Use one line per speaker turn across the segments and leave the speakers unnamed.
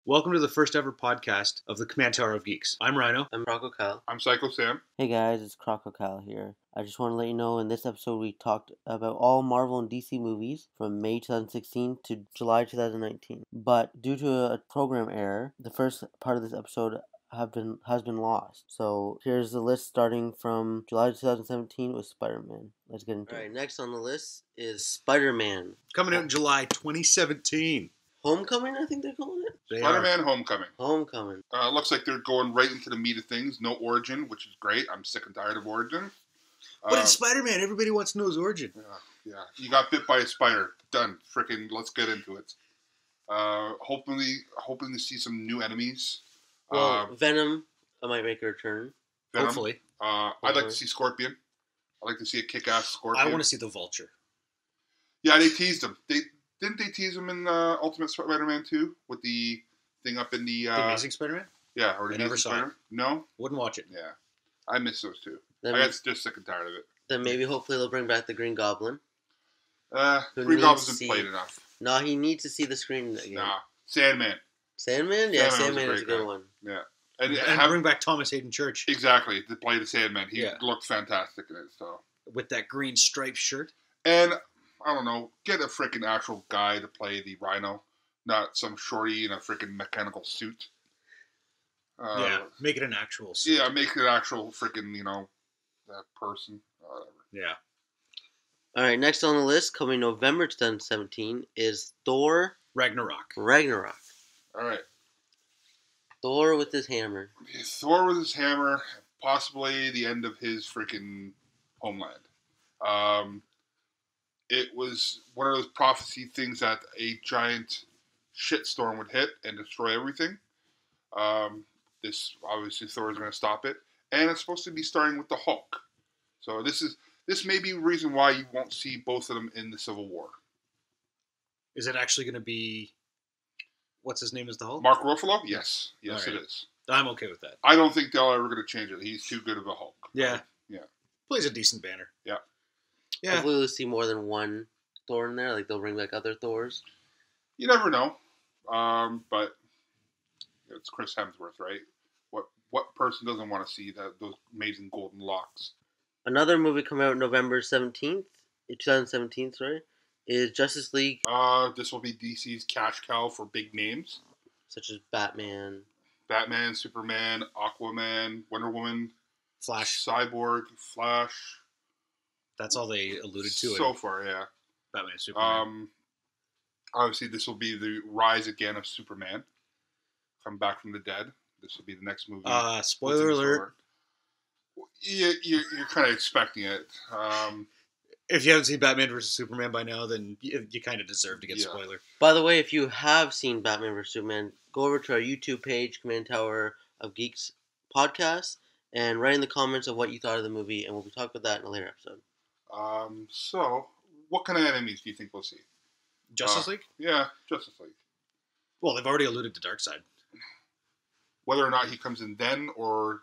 Welcome to the first ever podcast of the Command Tower of Geeks. I'm Rhino.
I'm Rocco Kyle.
I'm Psycho Sam.
Hey guys, it's Croco Kyle here. I just want to let you know in this episode we talked about all Marvel and DC movies from May 2016 to July 2019. But due to a program error, the first part of this episode has been lost. So here's the list starting from July 2017 with Spider-Man. Let's get into it. Alright, next on the list is Spider-Man.
Coming out in July 2017.
Homecoming, I think they're calling it?
Spider-Man Homecoming.
Homecoming.
Looks like they're going right into the meat of things. No origin, which is great. I'm sick and tired of origin.
But it's Spider-Man. Everybody wants to know his origin.
Yeah. You got bit by a spider. Done. Freaking, let's get into it. Hoping to see some new enemies.
Well, Venom might make a return.
Venom.
Hopefully.
I'd like to see Scorpion. I'd like to see a kick-ass Scorpion.
I want to see the Vulture.
Yeah, they teased him. Didn't they tease him in Ultimate Spider-Man 2 with the thing up in the
Amazing Spider-Man?
Yeah, or the
I never
Amazing
saw
Spider-Man? No?
Wouldn't watch it.
Yeah. I miss those two.
Then,
I got just sick and tired of it.
then maybe hopefully they'll bring back the Green Goblin.
Green Goblin's been played enough.
No, he needs to see the screen again.
Nah. Sandman.
Sandman? Yeah, Sandman
was
is a good one.
Yeah.
And bring back Thomas Hayden Church.
Exactly, to play the Sandman. He looked fantastic in it. So
with that green striped shirt.
And, I don't know, get a freaking actual guy to play the Rhino. Not some shorty in a freaking mechanical suit.
Make it an actual suit.
Yeah, make it an actual freaking, that person. Whatever.
Yeah.
Alright, next on the list, coming November 2017, is Thor
Ragnarok.
Alright.
Thor with his hammer.
Thor with his hammer, possibly the end of his freaking homeland. It was one of those prophecy things that a giant shitstorm would hit and destroy everything. This obviously Thor is going to stop it, and it's supposed to be starting with the Hulk. So this may be a reason why you won't see both of them in the Civil War.
Is it actually going to be? What's his name as the Hulk?
Mark Ruffalo? Yes,
right.
It is.
I'm okay with that.
I don't think they're ever going to change it. He's too good of a Hulk.
Yeah.
Yeah.
Plays a decent banner.
Yeah.
Yeah.
Hopefully we'll see more than one Thor in there. Like they'll bring back other Thors.
You never know. But it's Chris Hemsworth, right? What person doesn't want to see those amazing golden locks?
Another movie coming out November 17th, 2017, sorry, is Justice League.
This will be DC's cash cow for big names.
Such as Batman,
Superman, Aquaman, Wonder Woman,
Flash,
Cyborg, Flash.
That's all they alluded to.
So far, yeah.
Batman, Superman.
Obviously, this will be the rise again of Superman. Come back from the dead. This will be the next movie.
Spoiler alert.
You're kind of expecting it.
If you haven't seen Batman vs. Superman by now, then you kind of deserve to get spoiler.
By the way, if you have seen Batman vs. Superman, go over to our YouTube page, Command Tower of Geeks podcast, and write in the comments of what you thought of the movie, and we'll be talking about that in a later episode.
So, what kind of enemies do you think we'll see?
Justice League?
Yeah, Justice League.
Well, they've already alluded to Darkseid.
Whether or not he comes in then or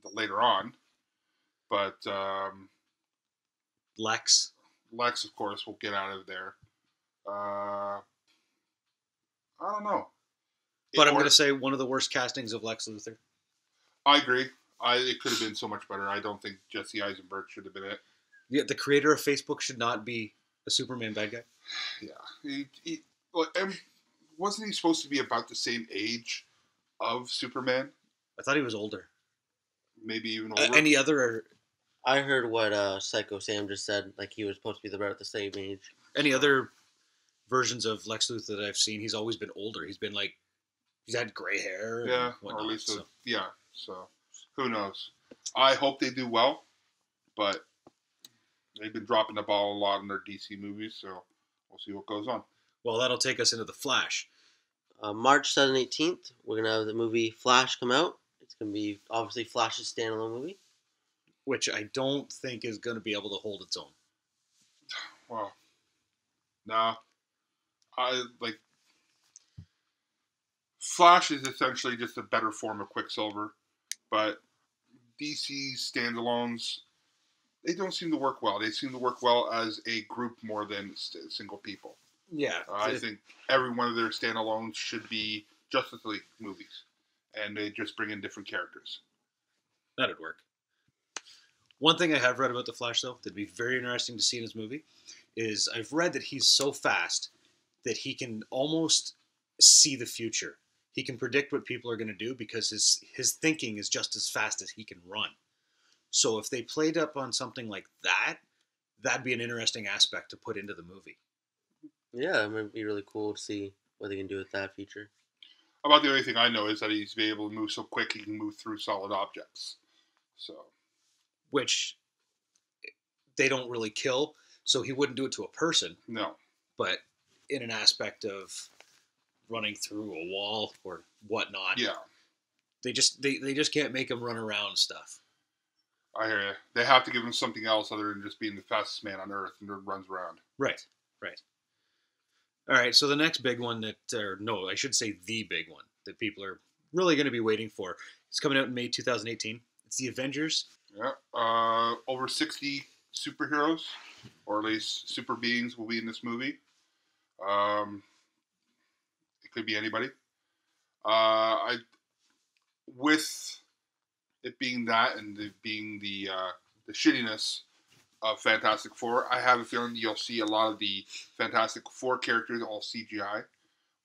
later on. But
Lex,
of course, will get out of there. I don't know.
But I'm going to say one of the worst castings of Lex Luthor.
I agree. It could have been so much better. I don't think Jesse Eisenberg should have been it.
Yeah, the creator of Facebook should not be a Superman bad guy.
Yeah. Wasn't he supposed to be about the same age of Superman?
I thought he was older.
Maybe even older.
Any other...
I heard what Psycho Sam just said. Like he was supposed to be about the same age.
Any other versions of Lex Luthor that I've seen, he's always been older. He's been like... He's had gray hair.
Yeah,
and whatnot,
or at least... So, who knows? I hope they do well, but they've been dropping the ball a lot in their DC movies, so we'll see what goes on.
Well, that'll take us into The Flash.
March 18th, we're going to have the movie Flash come out. It's going to be, obviously, Flash's standalone movie.
Which I don't think is going to be able to hold its own.
Well, nah. Flash is essentially just a better form of Quicksilver, but DC standalones, they don't seem to work well. They seem to work well as a group more than single people.
Yeah.
I think every one of their standalones should be Justice League movies, and they just bring in different characters.
That'd work. One thing I have read about the Flash, though, that'd be very interesting to see in his movie, is I've read that he's so fast that he can almost see the future. He can predict what people are going to do because his thinking is just as fast as he can run. So if they played up on something like that, that'd be an interesting aspect to put into the movie.
Yeah, it might be really cool to see what they can do with that feature.
About the only thing I know is that he's be able to move so quick he can move through solid objects. So,
Which they don't really kill, so he wouldn't do it to a person.
no.
But in an aspect of running through a wall or whatnot,
Yeah,
they just can't make him run around and stuff.
I hear you. They have to give him something else other than just being the fastest man on Earth and runs around.
Right. All right, so the next big one I should say the big one that people are really going to be waiting for. It's coming out in May 2018. It's the Avengers.
Yeah. Over 60 superheroes, or at least super beings, will be in this movie. It could be anybody. With it being that and it being the shittiness of Fantastic Four, I have a feeling you'll see a lot of the Fantastic Four characters all CGI.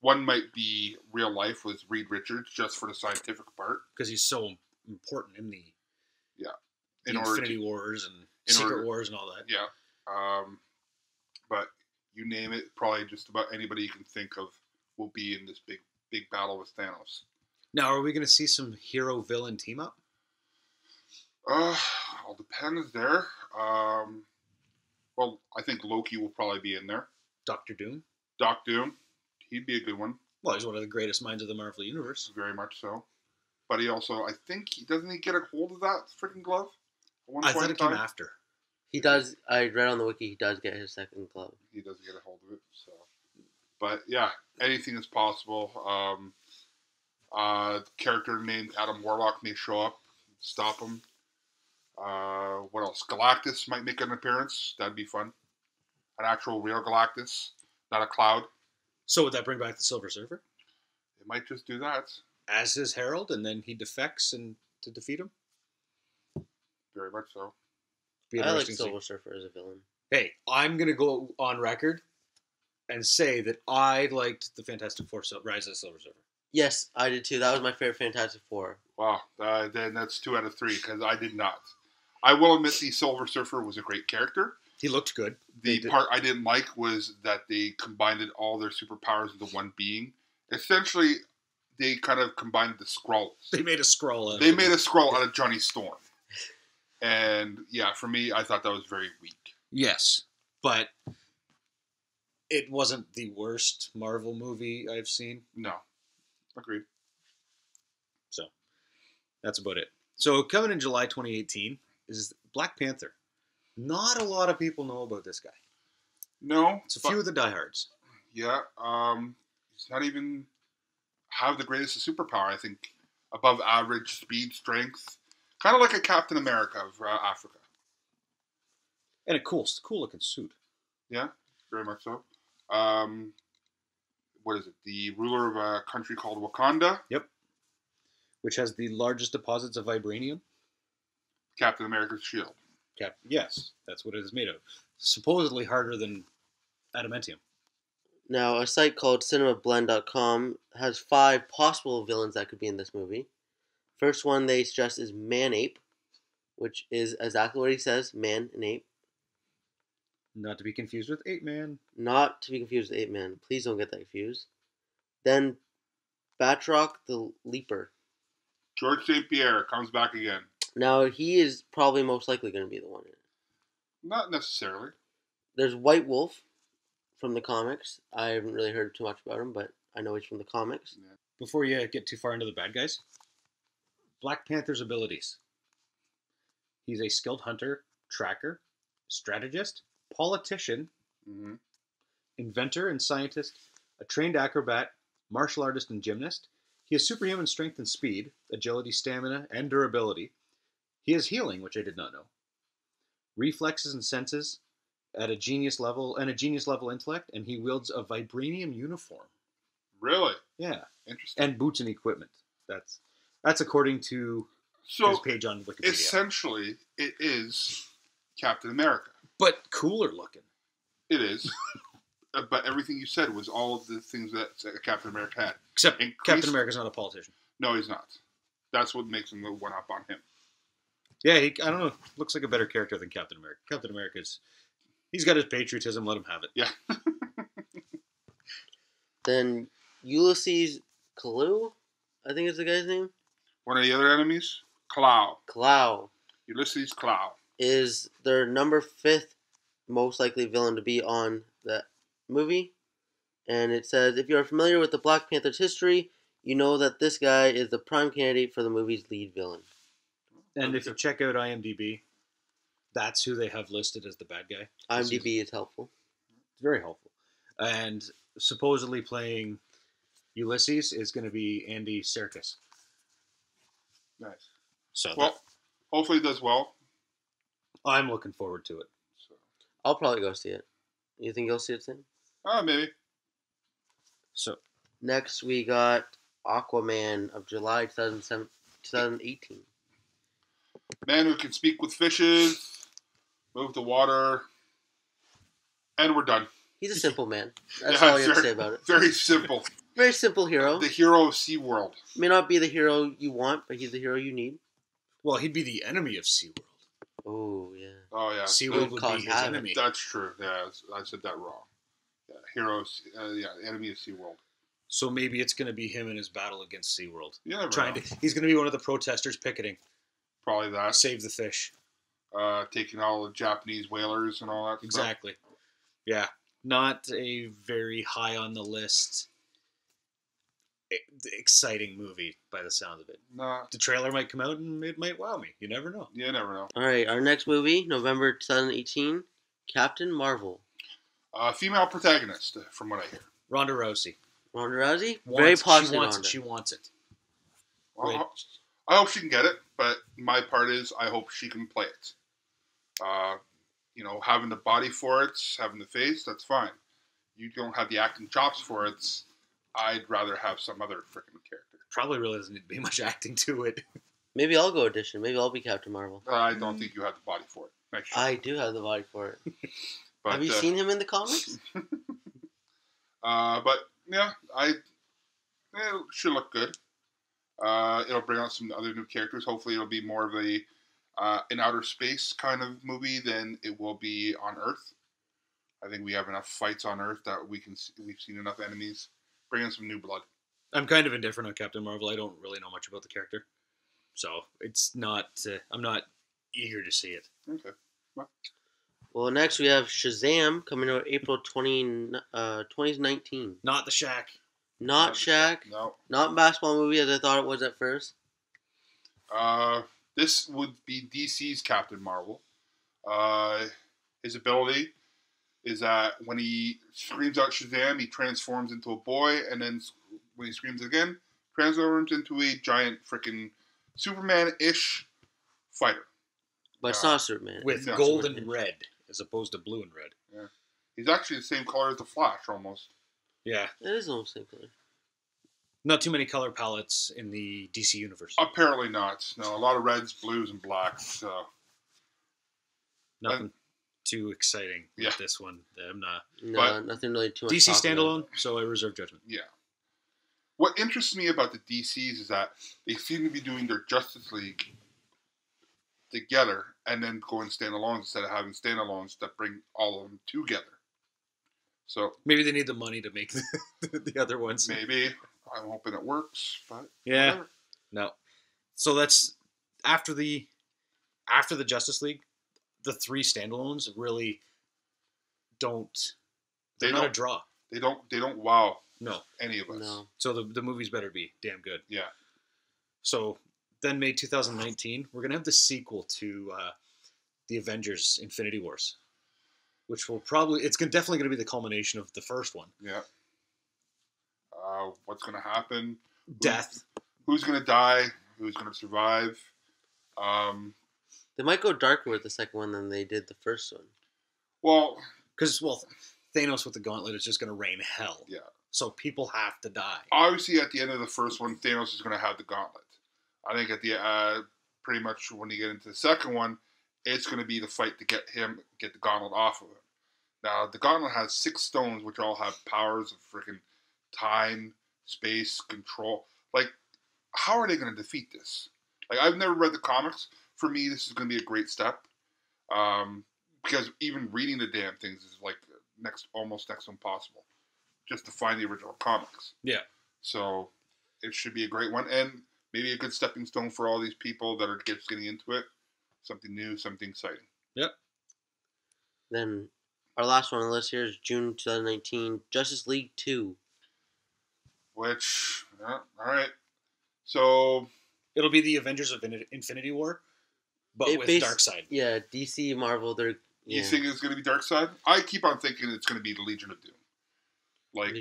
One might be real life with Reed Richards, just for the scientific part.
Because he's so important in the
In
Infinity Wars and Secret Wars and all that.
Yeah. But you name it, probably just about anybody you can think of will be in this big battle with Thanos.
Now, are we going to see some hero-villain team-up?
All depends there. Well, I think Loki will probably be in there.
Doctor Doom?
Doc Doom, he'd be a good one.
Well, he's one of the greatest minds of the Marvel Universe.
Very much so. But he also, I think, doesn't he get a hold of that freaking glove? At one
I
point
thought
in
it came
time?
after.
He does. I read on the wiki. He does get his second glove.
He doesn't get a hold of it. So, but yeah, anything is possible. Character named Adam Warlock may show up, stop him. What else? Galactus might make an appearance. That'd be fun. An actual real Galactus, not a cloud.
So would that bring back the Silver Surfer?
It might just do that.
As his herald, and then he defects to defeat him?
Very much so.
Be
I like
interesting to see.
Silver Surfer as a villain.
Hey, I'm going to go on record and say that I liked the Fantastic Four Rise of the Silver Surfer.
Yes, I did too. That was my favorite Fantastic Four.
Wow, then that's 2 out of 3 because I did not. I will admit the Silver Surfer was a great character.
He looked good.
The part I didn't like was that they combined all their superpowers into one being. Essentially, they kind of combined the Skrulls.
They made a Skrull.
They made a Skrull out of Johnny Storm. And yeah, for me, I thought that was very weak.
Yes, but it wasn't the worst Marvel movie I've seen.
No, agreed.
So that's about it. So coming in July 2018 is Black Panther. Not a lot of people know about this guy.
No,
It's a few of the diehards.
Yeah, he's not even have the greatest superpower. I think above average speed, strength, kind of like a Captain America of Africa.
And a cool looking suit.
Yeah, very much so. What is it? The ruler of a country called Wakanda.
Yep. Which has the largest deposits of vibranium.
Captain America's shield.
Yes, that's what it is made of. Supposedly harder than adamantium.
Now, a site called cinemablend.com has 5 possible villains that could be in this movie. First one they suggest is Man-Ape, which is exactly what he says, man and ape.
Not to be confused with Ape Man.
Not to be confused with Ape-Man. Please don't get that confused. Then, Batroc the Leaper.
George St. Pierre comes back again.
Now, he is probably most likely going to be the one in it.
Not necessarily.
There's White Wolf from the comics. I haven't really heard too much about him, but I know he's from the comics.
Yeah.
Before you get too far into the bad guys, Black Panther's abilities. He's a skilled hunter, tracker, strategist, politician,
Mm-hmm.
inventor and scientist, a trained acrobat, martial artist and gymnast. He has superhuman strength and speed, agility, stamina, and durability. He has healing, which I did not know. Reflexes and senses at a genius level intellect, and he wields a vibranium uniform.
Really?
Yeah,
Interesting.
and boots and equipment. That's according to
So
his page on Wikipedia.
essentially, it is Captain America.
But cooler looking.
It is. But everything you said was all of the things that Captain America had.
Except Captain America's not a politician.
No, he's not. That's what makes him the one up on him.
Yeah, I don't know. Looks like a better character than Captain America. Captain America's... He's got his patriotism. Let him have it.
Yeah.
Then Ulysses Klaue, I think is the guy's name.
One of the other enemies, Klaue.
Klaue
Ulysses Klaue.
is their number 5th most likely villain to be on the movie. And it says, if you are familiar with the Black Panther's history, you know that this guy is the prime candidate for the movie's lead villain.
And if you check out IMDb, that's who they have listed as the bad guy.
IMDb is helpful.
It's very helpful. And supposedly playing Ulysses is going to be Andy Serkis.
Nice.
So
Well, hopefully it does well.
I'm looking forward to it.
So,
I'll probably go see it. You think you'll see it soon?
maybe.
So
Next, we got Aquaman of July 2018.
Man who can speak with fishes, move the water, and we're done.
He's a simple man. That's
Yeah,
all you have to say about it.
Very simple.
Very simple hero.
The hero of SeaWorld.
May not be the hero you want, but he's the hero you need.
well, he'd be the enemy of SeaWorld.
Oh, yeah.
Oh, yeah.
SeaWorld would
cause
be his
havoc.
enemy.
That's true. Yeah, I said that wrong. Yeah, heroes. Enemy of SeaWorld.
So maybe it's going to be him in his battle against SeaWorld.
You never
Trying
know.
he's going to be one of the protesters picketing.
Probably that.
Save the fish.
Taking all the Japanese whalers and all that stuff.
Exactly. Yeah. Not a very high on the list exciting movie by the sound of it.
Nah,
The trailer might come out and it might wow me. You never know.
you never know.
All right, our next movie, November 2018, Captain Marvel.
Female protagonist, from what I hear.
Ronda Rousey.
Ronda Rousey? Very popular.
She wants it.
Well,
Right.
I hope she can get it, but my part is I hope she can play it. Having the body for it, having the face, that's fine. You don't have the acting chops for it. I'd rather have some other freaking character.
Probably really doesn't need to be much acting to it.
Maybe I'll go audition. Maybe I'll be Captain Marvel.
I don't think you have the body for it. Make sure.
I do have the body for it.
But,
Have you seen him in the comics?
But yeah, it should look good. It'll bring out some other new characters. Hopefully, it'll be more of an outer space kind of movie than it will be on Earth. I think we have enough fights on Earth that we've seen enough enemies. Bring in some new blood.
I'm kind of indifferent on Captain Marvel. I don't really know much about the character. So it's not, I'm not eager to see it.
Okay.
Well, next we have Shazam coming out April 2019.
Not the Shaq.
Not Shaq.
No.
Not basketball movie as I thought it was at first.
This would be DC's Captain Marvel. His ability is that when he screams out Shazam, he transforms into a boy, and then when he screams again, transforms into a giant freaking Superman-ish fighter.
But it's not Superman.
With
No,
gold
Superman.
and red as opposed to blue and red.
He's actually the same color as the Flash, almost.
Yeah.
It is almost the same color.
Not too many color palettes in the DC universe.
Apparently not. No, a lot of reds, blues, and blacks. So
Nothing too exciting
Yeah.
with this one. I'm not.
No,
But
nothing really too much.
DC
talk about
standalone, so I reserve judgment.
yeah. What interests me about the DCs is that they seem to be doing their Justice League together and then going standalones instead of having standalones that bring all of them together. So
Maybe they need the money to make the other ones.
maybe I'm hoping it works, but
Yeah.
whatever.
No. So that's after the Justice League, the three standalones really don't. They're
They
not a
don't-
draw.
They don't wow
No.
any of us.
No.
So the movies better be damn good.
Yeah.
So then May 2019, we're gonna have the sequel to the Avengers: Infinity Wars, which will definitely gonna be the culmination of the first one.
Yeah. What's going to happen?
Death.
Who's going to die? Who's going to survive?
They might go darker with the second one than they did the first one.
Well,
Because Thanos with the gauntlet is just gonna rain hell.
yeah.
So people have to die.
Obviously, at the end of the first one, Thanos is going to have the gauntlet. I think at the pretty much when you get into the second one, it's going to be the fight to get the gauntlet off of him. Now, the gauntlet has 6 stones, which all have powers of freaking time, space, control. Like, how are they going to defeat this? Like, I've never read the comics. For me, this is going to be a great step. Because even reading the damn things is like almost next to impossible. Just to find the original comics.
Yeah.
So, it should be a great one. And maybe a good stepping stone for all these people that are just getting into it. Something new, something exciting.
Yep.
Then our last one on the list here is June 2019, Justice League 2.
Which, all right. So,
it'll be the Avengers of Infinity War, but with Darkseid.
Yeah, DC, Marvel, they're... Yeah.
You think it's going to be Darkseid? I keep on thinking it's going to be the Legion of Doom. Like,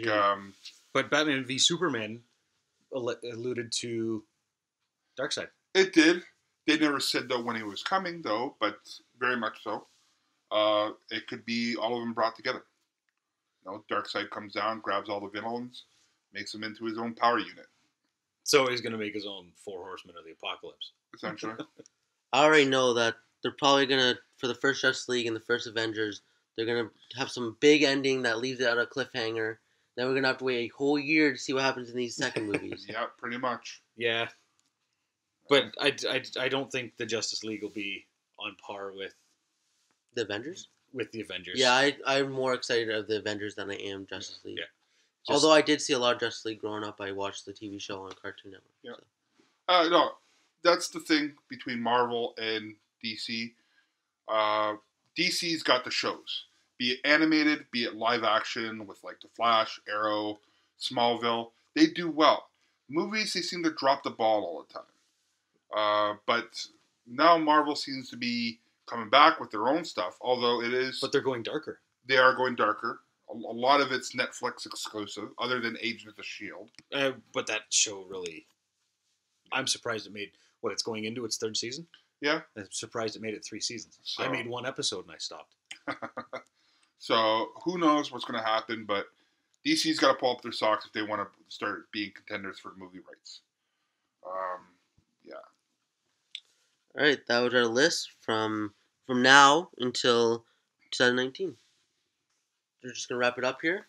But Batman v Superman alluded to Darkseid.
It did. They never said, though, when he was coming, though, but very much so. It could be all of them brought together. You know, Darkseid comes down, grabs all the villains, makes them into his own power unit.
So he's going to make his own 4 Horsemen of the Apocalypse.
Essentially.
I already know that they're probably going to, for the first Justice League and the first Avengers, they're going to have some big ending that leaves it at a cliffhanger. Then we're going to have to wait a whole year to see what happens in these second movies.
Yeah, pretty much.
Yeah. But I don't think the Justice League will be on par with
The Avengers?
With the Avengers.
Yeah, I'm more excited of the Avengers than I am Justice League.
Yeah.
Although I did see a lot of Justice League growing up. I watched the TV show on Cartoon Network.
Yeah.
So.
No, that's the thing between Marvel and DC. DC's got the shows. Be it animated, be it live action with like The Flash, Arrow, Smallville. They do well. Movies, they seem to drop the ball all the time. But now Marvel seems to be coming back with their own stuff, although it is...
But they're going darker.
They are going darker. A lot of it's Netflix exclusive, other than Agent of S.H.I.E.L.D.
But that show really... I'm surprised it made... What, it's going into its 3rd season?
Yeah.
I'm surprised it made it 3 seasons.
So,
I made 1 episode and I stopped.
So, who knows what's going to happen, but DC's got to pull up their socks if they want to start being contenders for movie rights. Yeah.
All right, that was our list from now until 2019. We're just going to wrap it up here.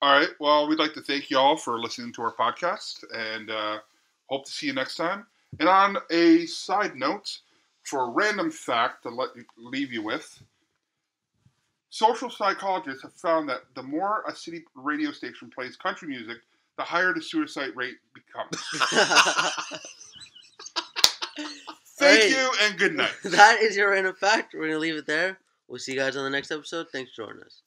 All right. Well, we'd like to thank you all for listening to our podcast and hope to see you next time. And on a side note, for a random fact to leave you with, social psychologists have found that the more a city radio station plays country music, the higher the suicide rate becomes. Thank you and good night.
That is your random fact. We're going to leave it there. We'll see you guys on the next episode. Thanks for joining us.